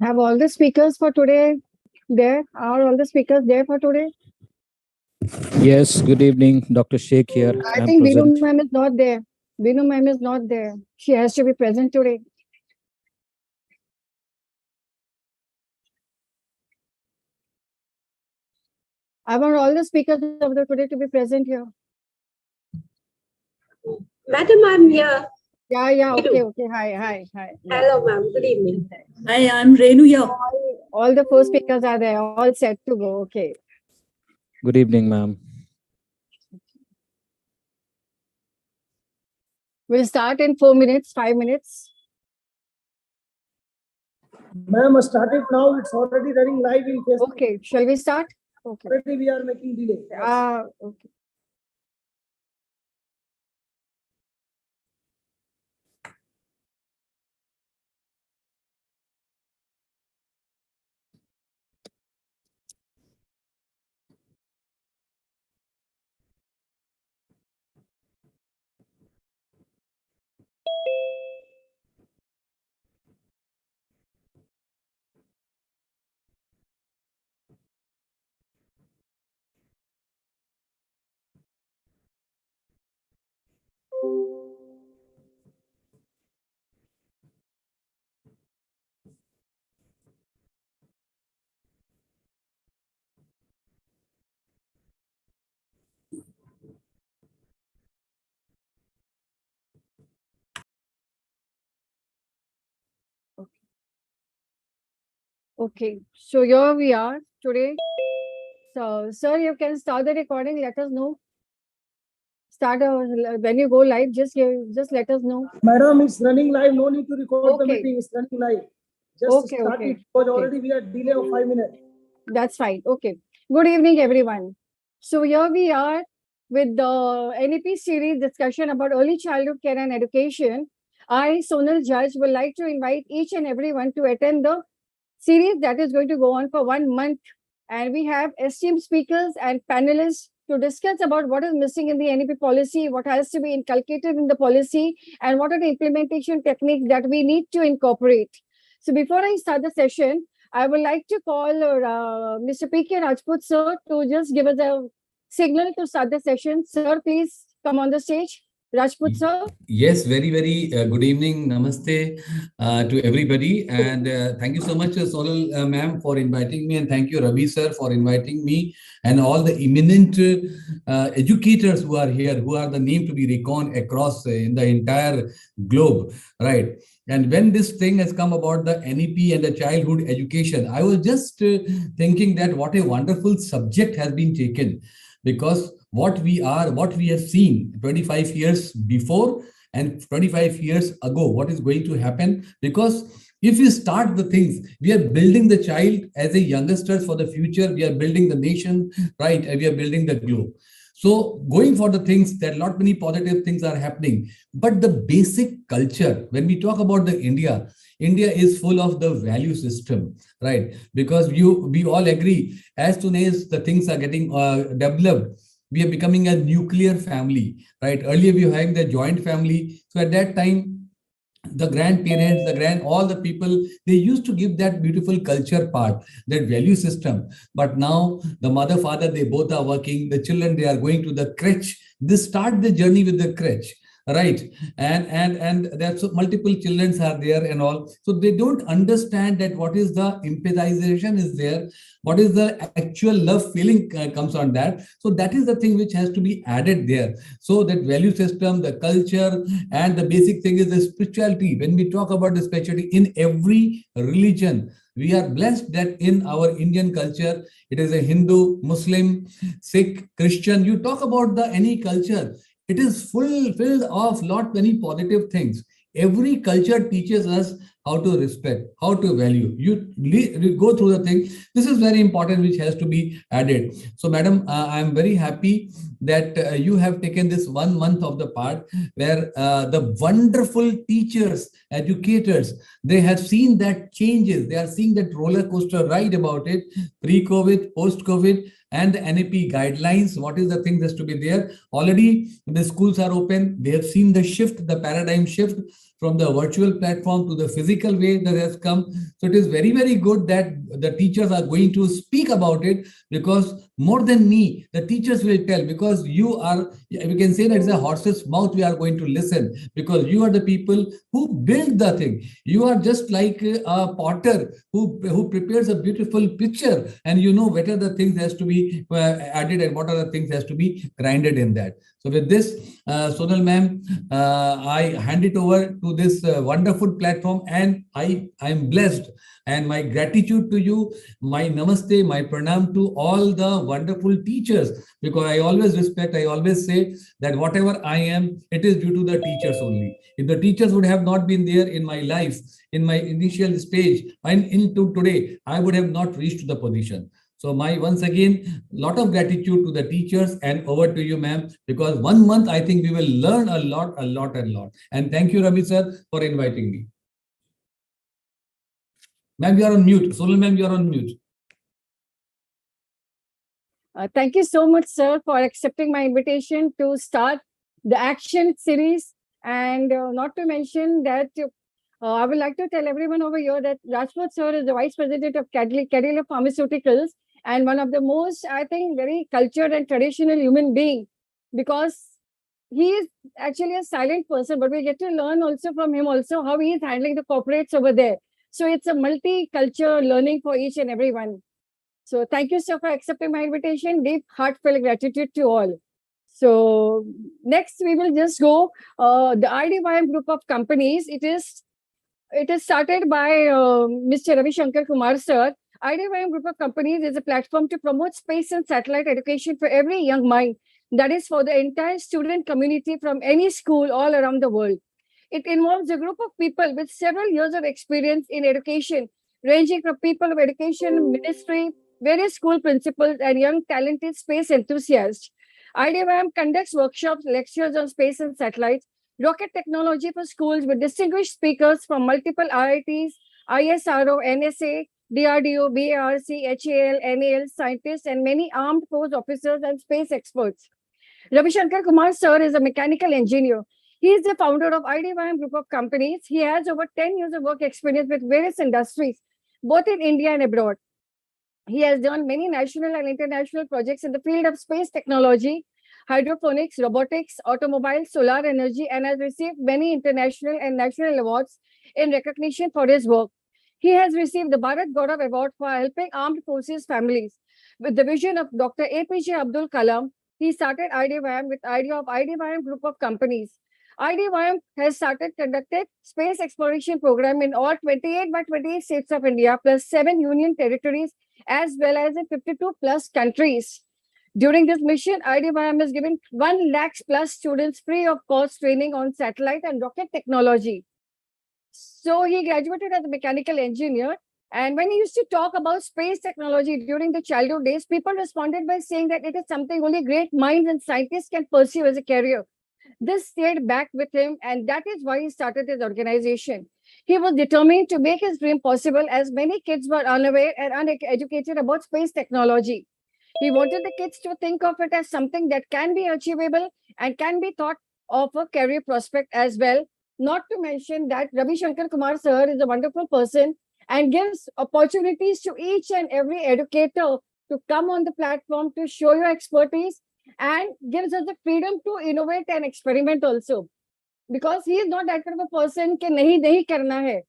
Have all the speakers for today there? Are all the speakers there for today? Yes, good evening. Dr. Sheikh here. I I'm think Binu present. ma'am is not there. Binu ma'am is not there. She has to be present today. I want all the speakers of the today to be present here. Madam, I'm here. Yeah. Binu. Okay. Hi. Yeah. Hello, ma'am. Good evening. Hi, I'm Renu here. All the four speakers are there, all set to go. Okay. Good evening, ma'am. We'll start in 4 minutes, 5 minutes. Ma'am, start it now. It's already running live in Facebook. Okay. Shall we start? Okay. Already we are making delay. Okay. Okay, so here we are today. So, sir, you can start the recording. Let us know. When you go live. Just let us know. Madam, it's running live. No need to record the Okay. meeting. It's running live. Just start it because already we are delay of 5 minutes. That's fine. Okay. Good evening, everyone. So here we are with the NEP series discussion about early childhood care and education. I, Sonal Judge, would like to invite each and everyone to attend the series that is going to go on for 1 month. And we have esteemed speakers and panelists to discuss about what is missing in the NEP policy, what has to be inculcated in the policy, and what are the implementation techniques that we need to incorporate. So before I start the session, I would like to call Mr. P.K. Rajput, sir, to just give us a signal to start the session. Sir, please come on the stage. Rajput, sir. Yes, very good evening. Namaste to everybody. And thank you so much, Sonal ma'am, for inviting me. And thank you, Ravi sir, for inviting me. And all the eminent educators who are here, who are the name to be reckoned across in the entire globe, right? And when this thing has come about the NEP and the childhood education, I was just thinking that what a wonderful subject has been taken. because what we are, what we have seen 25 years before and 25 years ago, what is going to happen. Because if we start the things, we are building the child as a youngsters for the future. We are building the nation, right? And we are building the globe. So going for the things, that not many positive things are happening, but the basic culture, when we talk about the India is full of the value system, right? Because we all agree, as soon as the things are getting developed, we are becoming a nuclear family, right? Earlier we were having the joint family. So at that time, the grandparents, all the people, they used to give that beautiful culture part, that value system. But now the mother, father, they both are working. The children, they are going to the crèche. They start the journey with the crèche, right? And there's so multiple children are there and all. So they don't understand that what is the empathization is there, what is the actual love feeling comes on that. So that is the thing which has to be added there. So that value system, the culture, and the basic thing is the spirituality. When we talk about the spirituality in every religion, we are blessed that in our Indian culture, it is a Hindu, Muslim, Sikh, Christian. You talk about the any culture, it is filled of lot many positive things. Every culture teaches us how to respect, how to value. You go through the thing. This is very important, which has to be added. So, madam, I am very happy that you have taken this 1 month of the part where the wonderful teachers, educators, they have seen that changes. They are seeing that roller coaster ride about it, pre-COVID, post-COVID, and the NAP guidelines. What is the thing that's to be there? Already the schools are open. They have seen the shift, the paradigm shift from the virtual platform to the physical way that has come. So it is very, very good that the teachers are going to speak about it, because more than me, the teachers will tell, because you are, we can say that it's a horse's mouth we are going to listen, because you are the people who build the thing. You are just like a potter who prepares a beautiful picture, and you know whether the things has to be added and what are the things has to be grinded in that. So with this, Sonal ma'am, I hand it over to this wonderful platform, and I am blessed, and my gratitude to you, my namaste, my pranam to all the wonderful teachers, because I always respect, I always say that whatever I am, it is due to the teachers only. If the teachers would have not been there in my life, in my initial stage, and into today, I would have not reached the position. So my once again, lot of gratitude to the teachers, and over to you, ma'am, because 1 month, I think we will learn a lot. And thank you, Ravi sir, for inviting me. Ma'am, you are on mute. Sonal ma'am, you are on mute. Thank you so much, sir, for accepting my invitation to start the action series. And not to mention that I would like to tell everyone over here that Rajput sir is the Vice President of Cadila Pharmaceuticals, and one of the most, I think, very cultured and traditional human being, because he is actually a silent person, but we get to learn also from him also how he is handling the corporates over there. So it's a multi-culture learning for each and everyone. So thank you, sir, for accepting my invitation. Deep, heartfelt gratitude to all. So next, we will just go the IDYM group of companies. It is started by Mr. Ravi Shankar Kumar, sir. IDYM group of companies is a platform to promote space and satellite education for every young mind. That is for the entire student community from any school all around the world. It involves a group of people with several years of experience in education, ranging from people of education ministry, various school principals, and young talented space enthusiasts. IDYM conducts workshops, lectures on space and satellites, rocket technology for schools with distinguished speakers from multiple IITs, ISRO, NSA, DRDO, BARC, HAL, NAL, scientists, and many armed force officers and space experts. Ravi Shankar Kumar, sir, is a mechanical engineer. He is the founder of IDYM group of companies. He has over 10 years of work experience with various industries, both in India and abroad. He has done many national and international projects in the field of space technology, hydroponics, robotics, automobiles, solar energy, and has received many international and national awards in recognition for his work. He has received the Bharat Gaurav Award for helping armed forces families. With the vision of Dr. APJ Abdul Kalam, he started IDYM with idea of IDYM group of companies. IDYM has started conducted space exploration program in all 28 by 28 states of India plus 7 union territories, as well as in 52 plus countries. During this mission, Idym has given 1 lakh plus students free of cost training on satellite and rocket technology. So he graduated as a mechanical engineer. And when he used to talk about space technology during the childhood days, people responded by saying that it is something only great minds and scientists can pursue as a career. This stayed back with him, and that is why he started his organization. He was determined to make his dream possible, as many kids were unaware and uneducated about space technology. He wanted the kids to think of it as something that can be achievable and can be thought of a career prospect as well. Not to mention that Ravi Shankar Kumar sir is a wonderful person and gives opportunities to each and every educator to come on the platform to show your expertise and gives us the freedom to innovate and experiment also. Because he is not that kind of a person कि नहीं करना है.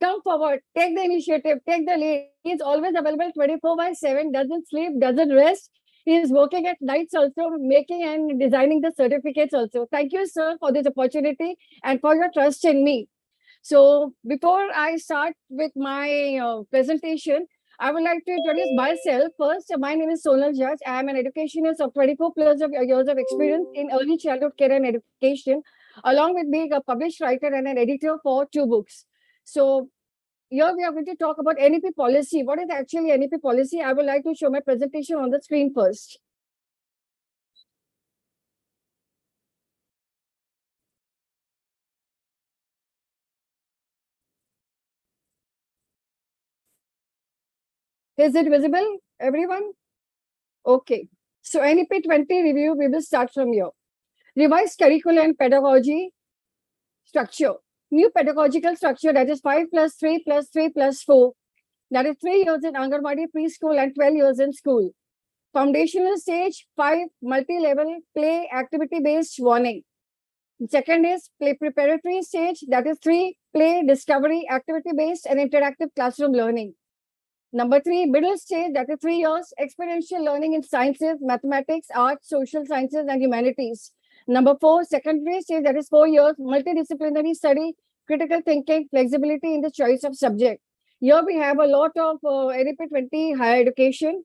Come forward, take the initiative, take the lead. He's always available 24 by 7, doesn't sleep, doesn't rest. He is working at nights also, making and designing the certificates also. Thank you, sir, for this opportunity and for your trust in me. So before I start with my presentation, I would like to introduce myself. First, my name is Sonal Judge. I am an educationist of 24 plus of years of experience in early childhood care and education, along with being a published writer and an editor for 2 books. So here we are going to talk about NEP policy. What is actually NEP policy? I would like to show my presentation on the screen first. Is it visible, everyone? Okay. So NEP 20 review, we will start from here. Revised curriculum and pedagogy structure. New pedagogical structure, that is 5 plus 3 plus 3 plus 4. That is 3 years in Anganwadi preschool and 12 years in school. Foundational stage, 5 multi-level play activity-based warning. Second is play preparatory stage, that is 3 play, discovery, activity-based and interactive classroom learning. Number 3, middle stage, that is 3 years, experiential learning in sciences, mathematics, arts, social sciences, and humanities. Number 4, secondary stage, that is 4 years, multidisciplinary study, critical thinking, flexibility in the choice of subject. Here we have a lot of NEP 20 higher education.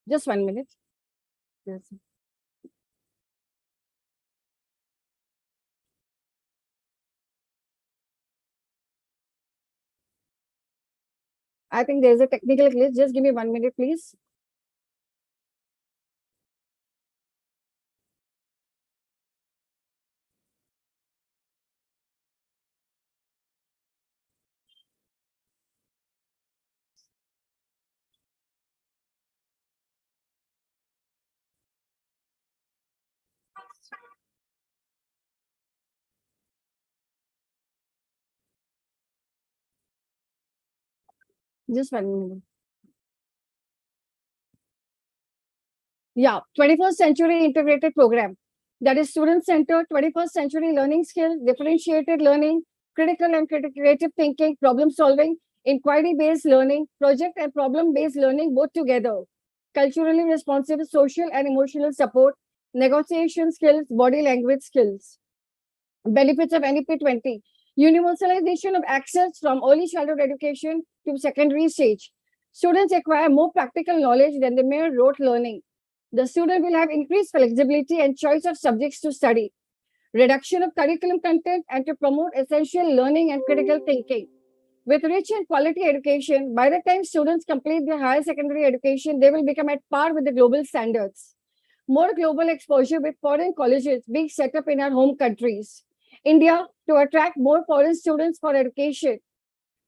Just 1 minute. Yes. I think there's a technical glitch. Just give me 1 minute, please. Just 1 minute. Yeah, 21st century integrated program. That is student-centered, 21st century learning skills, differentiated learning, critical and creative thinking, problem solving, inquiry-based learning, project and problem-based learning both together. Culturally responsive social and emotional support, negotiation skills, body language skills. Benefits of NEP 20. Universalization of access from early childhood education to secondary stage. Students acquire more practical knowledge than the mere rote learning. The student will have increased flexibility and choice of subjects to study. Reduction of curriculum content and to promote essential learning and critical thinking. With rich and quality education, by the time students complete their higher secondary education, they will become at par with the global standards. More global exposure with foreign colleges being set up in our home countries. India, to attract more foreign students for education.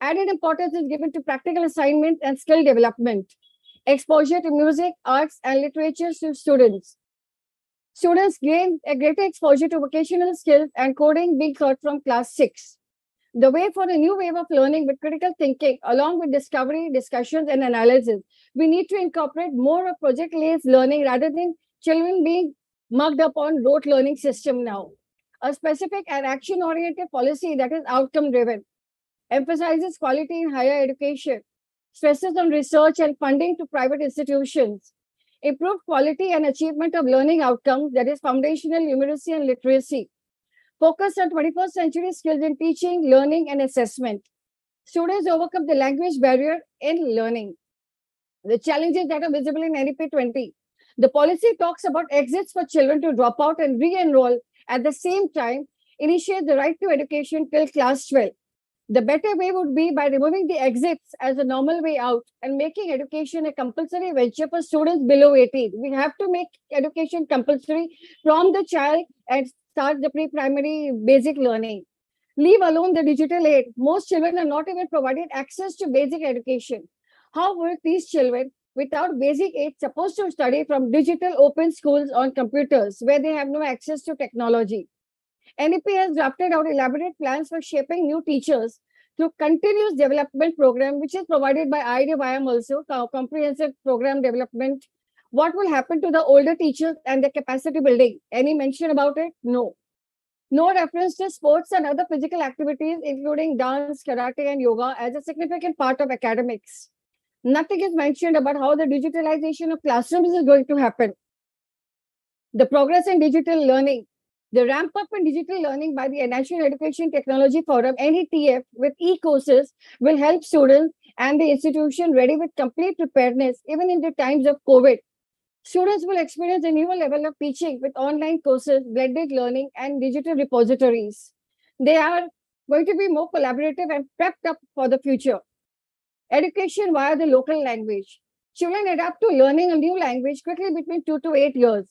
Added importance is given to practical assignment and skill development. Exposure to music, arts, and literature to students. Students gain a greater exposure to vocational skills and coding being taught from class 6. The way for a new wave of learning with critical thinking, along with discovery, discussions, and analysis. We need to incorporate more of project-based learning rather than children being mugged up on rote learning system now. A specific and action-oriented policy that is outcome-driven, emphasizes quality in higher education, stresses on research and funding to private institutions, improved quality and achievement of learning outcomes, that is foundational numeracy and literacy, Focus on 21st century skills in teaching, learning, and assessment. Students overcome the language barrier in learning. The challenges that are visible in NEP 20. The policy talks about exits for children to drop out and re-enroll. At the same time, initiate the right to education till class 12. The better way would be by removing the exits as a normal way out and making education a compulsory venture for students below 18. We have to make education compulsory from the child and start the pre-primary basic learning. Leave alone the digital aid. Most children are not even provided access to basic education. How will these children without basic aid supposed to study from digital open schools on computers where they have no access to technology? NEP has drafted out elaborate plans for shaping new teachers through continuous development program, which is provided by Idym also, comprehensive program development. What will happen to the older teachers and their capacity building? Any mention about it? No. No reference to sports and other physical activities, including dance, karate, and yoga, as a significant part of academics. Nothing is mentioned about how the digitalization of classrooms is going to happen. The progress in digital learning. The ramp up in digital learning by the National Education Technology Forum, NETF, with e-courses will help students and the institution ready with complete preparedness, even in the times of COVID. Students will experience a new level of teaching with online courses, blended learning, and digital repositories. They are going to be more collaborative and prepped up for the future. Education via the local language. Children adapt to learning a new language quickly between 2 to 8 years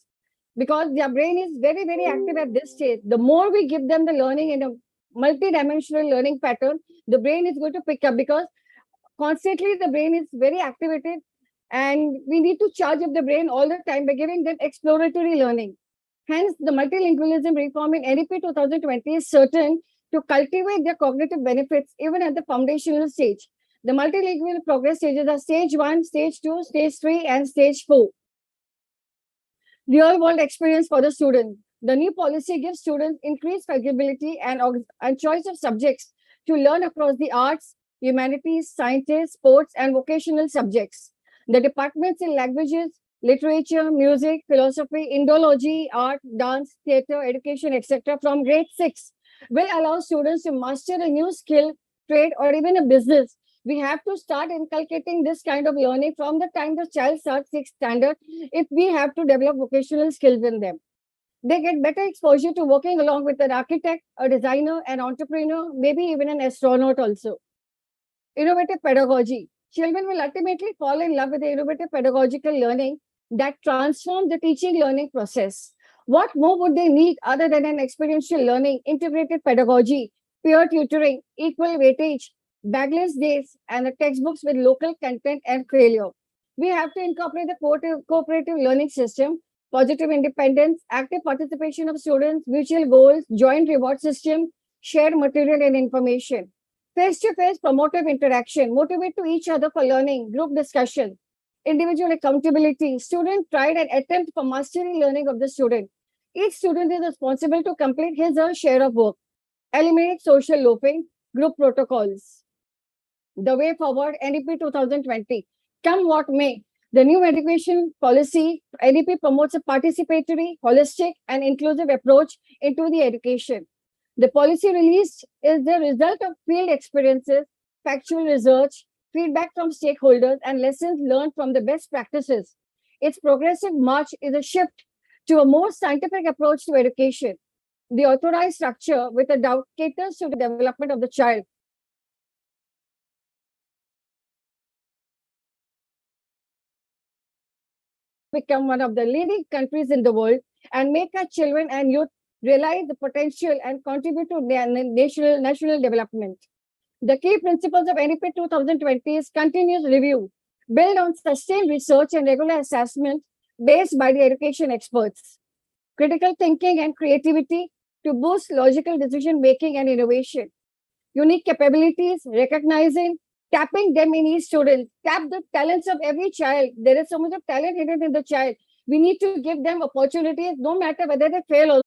because their brain is very, very active at this stage. The more we give them the learning in a multi-dimensional learning pattern, the brain is going to pick up because constantly the brain is very activated and we need to charge up the brain all the time by giving them exploratory learning. Hence, the multilingualism reform in NEP 2020 is certain to cultivate their cognitive benefits even at the foundational stage. The multilingual progress stages are stage 1, stage 2, stage 3, and stage 4. Real world experience for the student. The new policy gives students increased flexibility and choice of subjects to learn across the arts, humanities, sciences, sports, and vocational subjects. The departments in languages, literature, music, philosophy, Indology, art, dance, theatre, education, etc. from grade 6 will allow students to master a new skill, trade, or even a business. We have to start inculcating this kind of learning from the time the child starts 6th standard if we have to develop vocational skills in them. They get better exposure to working along with an architect, a designer, an entrepreneur, maybe even an astronaut also. Innovative pedagogy. Children will ultimately fall in love with the innovative pedagogical learning that transforms the teaching learning process. What more would they need other than an experiential learning, integrated pedagogy, peer tutoring, equal weightage, bagless days, and the textbooks with local content and failure? We have to incorporate the cooperative learning system, positive independence, active participation of students, mutual goals, joint reward system, shared material and information. Face-to-face promotive interaction, motivate to each other for learning, group discussion, individual accountability, student pride and attempt for mastery learning of the student. Each student is responsible to complete his or her share of work. Eliminate social loafing, group protocols. The way forward, NEP 2020. Come what may, the new education policy, NEP promotes a participatory, holistic, and inclusive approach into the education. The policy released is the result of field experiences, factual research, feedback from stakeholders, and lessons learned from the best practices. Its progressive march is a shift to a more scientific approach to education. The authorized structure with a doubt caters to the development of the child. Become one of the leading countries in the world and make our children and youth realize the potential and contribute to their national development. The key principles of NEP 2020 is continuous review, build on sustained research and regular assessment based by the education experts. Critical thinking and creativity to boost logical decision making and innovation. Unique capabilities, recognizing, tapping them in each student. Tap the talents of every child. There is so much of talent hidden in the child. We need to give them opportunities, no matter whether they fail or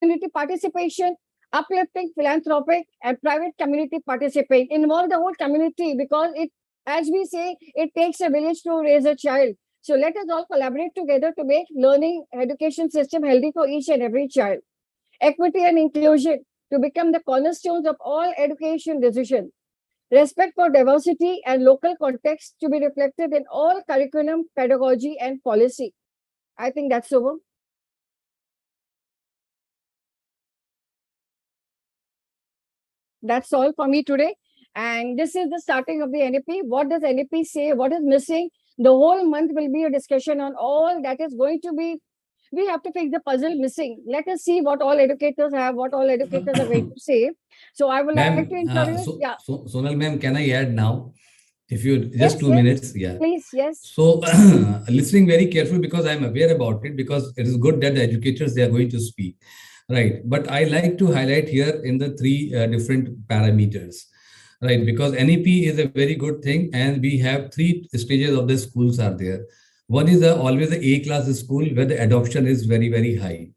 community participation, uplifting, philanthropic, and private community participate. Involve the whole community because it, as we say, it takes a village to raise a child. So let us all collaborate together to make learning education system healthy for each and every child. equity and inclusion to become the cornerstones of all education decisions. Respect for diversity and local context to be reflected in all curriculum, pedagogy, and policy. I think that's over. That's all for me today. And this is the starting of the NEP. What does NEP say? What is missing? The whole month will be a discussion on all that is going to be. We have to fix the puzzle missing. Let us see what all educators have, what all educators are going to say. So I would like to encourage. Yeah. So Sonal ma'am, can I add now? If you just Yes, 2 minutes, yeah. Please, yes. So listening very carefully because I'm aware about it, because it is good that the educators, they are going to speak, right? But I like to highlight here in the three different parameters, right? Because NEP is a very good thing, and we have three stages of the schools are there. One is always the A class school where the adoption is very, very high.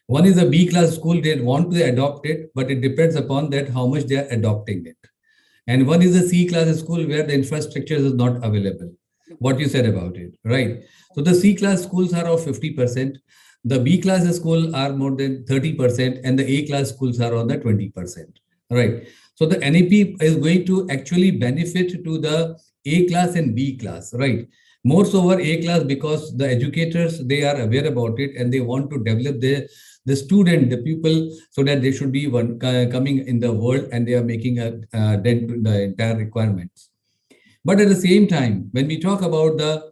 One is a B class school, they want to adopt it, but it depends upon that how much they are adopting it. And one is a C class school where the infrastructure is not available. What you said about it, right? So the C class schools are of 50%, the B class school are more than 30%, and the A class schools are on the 20%, right? So the NEP is going to actually benefit to the A class and B class, right? More so over A class, because the educators, they are aware about it and they want to develop the student, the pupil, so that they should be one coming in the world, and they are making a dent to the entire requirements. But at the same time, when we talk about the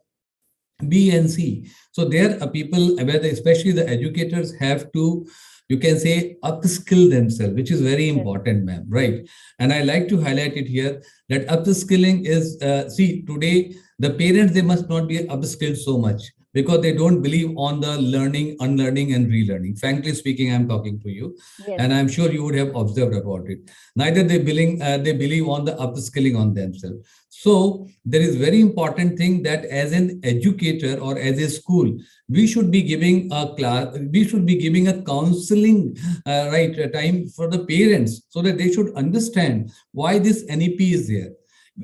B and C, so there are people where especially the educators have to, you can say, upskill themselves, which is very important, ma'am, right? And I like to highlight it here that upskilling is, see, today the parents, they must not be upskilled so much, because they don't believe on the learning, unlearning, and relearning. Frankly speaking, I'm talking to you, Yes. and I'm sure you would have observed about it. Neither they believe on the upskilling on themselves. So there is very important thing that as an educator or as a school, we should be giving a class, we should be giving a counseling time for the parents, so that they should understand why this NEP is there.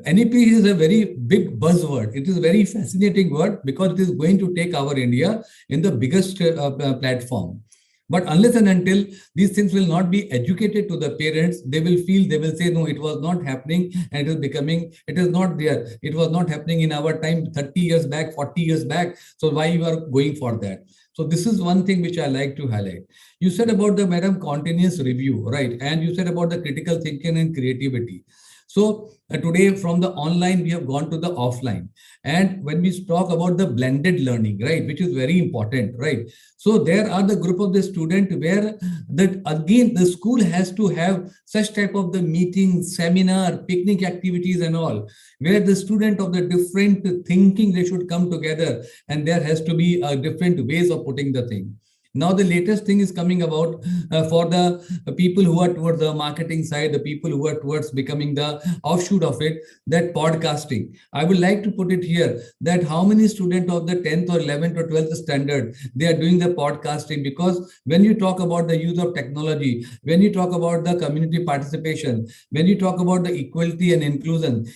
NEP is a very big buzzword. It is a very fascinating word because it is going to take our India in the biggest platform. But unless and until these things will not be educated to the parents, they will say, no, it was not happening, and it is not there. It was not happening in our time 30 years back, 40 years back. So why you are going for that? So this is one thing which I like to highlight. You said about the, madam, continuous review, right? And you said about the critical thinking and creativity. So today from the online, we have gone to the offline. And when we talk about the blended learning, right, which is very important, right? So there are the group of the student where that again, the school has to have such type of the meeting, seminar, picnic activities and all, where the student of the different thinking, they should come together, and there has to be different ways of putting the thing. Now, the latest thing is coming about for the people who are towards the marketing side, the people who are towards becoming the offshoot of it, that podcasting. I would like to put it here that how many students of the 10th or 11th or 12th standard, they are doing the podcasting, because when you talk about the use of technology, when you talk about the community participation, when you talk about the equality and inclusion,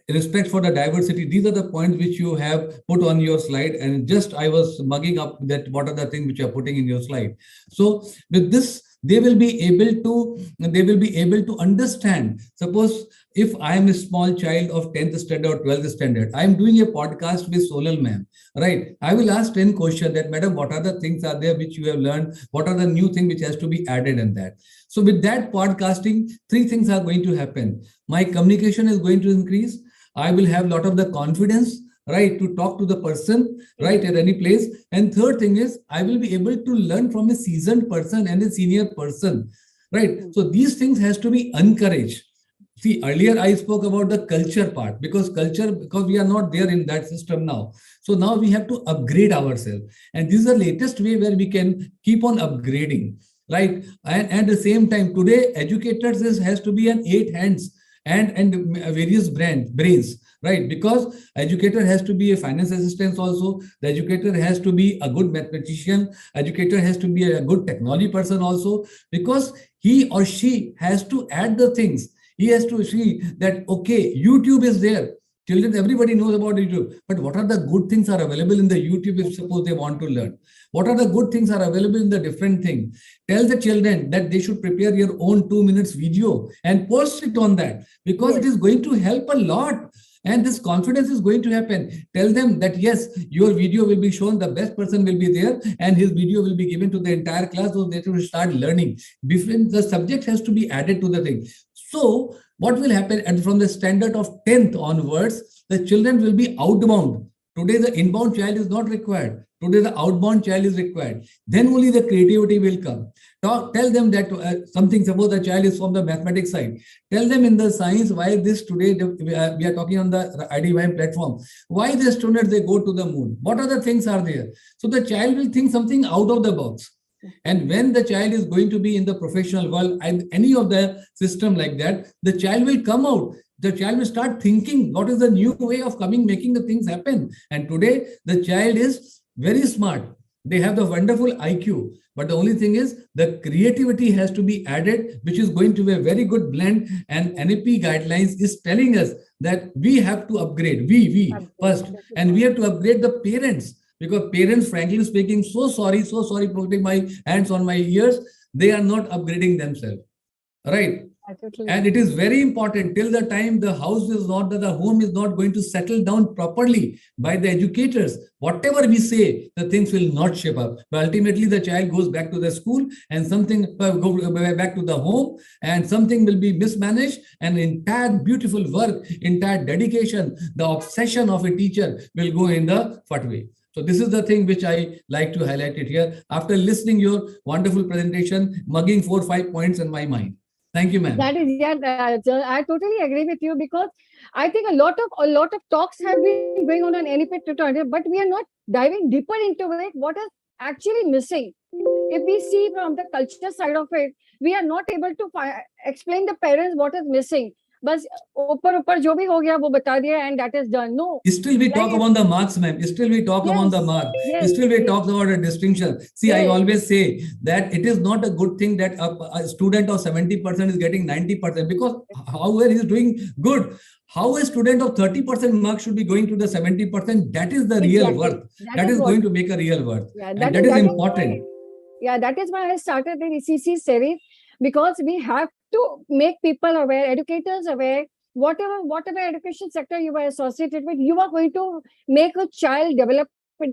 respect for the diversity, these are the points which you have put on your slide, and just I was mugging up that what are the things which you are putting in your slide. So with this, they will be able to understand. Suppose if I am a small child of 10th standard or 12th standard, I am doing a podcast with Sonal ma'am, right? I will ask 10 questions that, madam, what are the things are there which you have learned? What are the new things which has to be added in that? So with that podcasting, three things are going to happen. My communication is going to increase. I will have a lot of the confidence, right, to talk to the person, right, at any place. And third thing is, I will be able to learn from a seasoned person and a senior person, right? So these things has to be encouraged. See, earlier I spoke about the culture part, because we are not there in that system now. So now we have to upgrade ourselves. And this is the latest way where we can keep on upgrading, right? And at the same time, today, educators has to be an 8 hands and various brains, right? Because educator has to be a finance assistant also. The educator has to be a good mathematician. Educator has to be a good technology person also, because he or she has to add the things. He has to see that, okay, YouTube is there. Children, everybody knows about YouTube. But what are the good things are available in the YouTube if suppose they want to learn? What are the good things are available in the different thing? Tell the children that they should prepare your own 2 minutes video and post it on that, because it is going to help a lot. And this confidence is going to happen. Tell them that yes, your video will be shown, the best person will be there, and his video will be given to the entire class, so they will start learning. The subject has to be added to the thing. So what will happen? And from the standard of 10th onwards, the children will be outbound. Today, the inbound child is not required. Today, the outbound child is required. Then only the creativity will come. Tell them that something, suppose the child is from the mathematics side. Tell them in the science why this today, we are talking on the Idym platform. Why the students, they go to the moon? What other things are there? So the child will think something out of the box. And when the child is going to be in the professional world and any of the system like that, the child will come out. The child will start thinking, what is the new way of making the things happen? And today, the child is very smart. They have the wonderful IQ. But the only thing is, the creativity has to be added, which is going to be a very good blend. And NEP guidelines is telling us that we have to upgrade, we first. And we have to upgrade the parents. Because parents, frankly speaking, so sorry for putting my hands on my ears, they are not upgrading themselves. Right? And it is very important till the time the home is not going to settle down properly by the educators. Whatever we say, the things will not shape up. But ultimately, the child goes back to the school and something go back to the home, and something will be mismanaged. And entire beautiful work, entire dedication, the obsession of a teacher will go in the fat way. So this is the thing which I like to highlight it here. After listening your wonderful presentation, mugging 4 or 5 points in my mind. Thank you, ma'am. That is, I totally agree with you, because I think a lot of talks have been going on NEP tutorial, but we are not diving deeper into it. What is actually missing? If we see from the culture side of it, we are not able to explain the parents what is missing. बस ऊपर जो भी हो गया वो बता दिया and that is done. No. Still we talk about the marks, ma'am. Still we talk about the mark. Still we talk about a distinction. See, I always say that it is not a good thing that a student of 70% is getting 90%, because however he is doing good, how a student of 30% marks should be going to the 70%, that is the real worth. That is going to make a real worth. And that is important. That is why I started the ECC series, because we have to make people aware, educators aware, whatever education sector you are associated with, you are going to make a child develop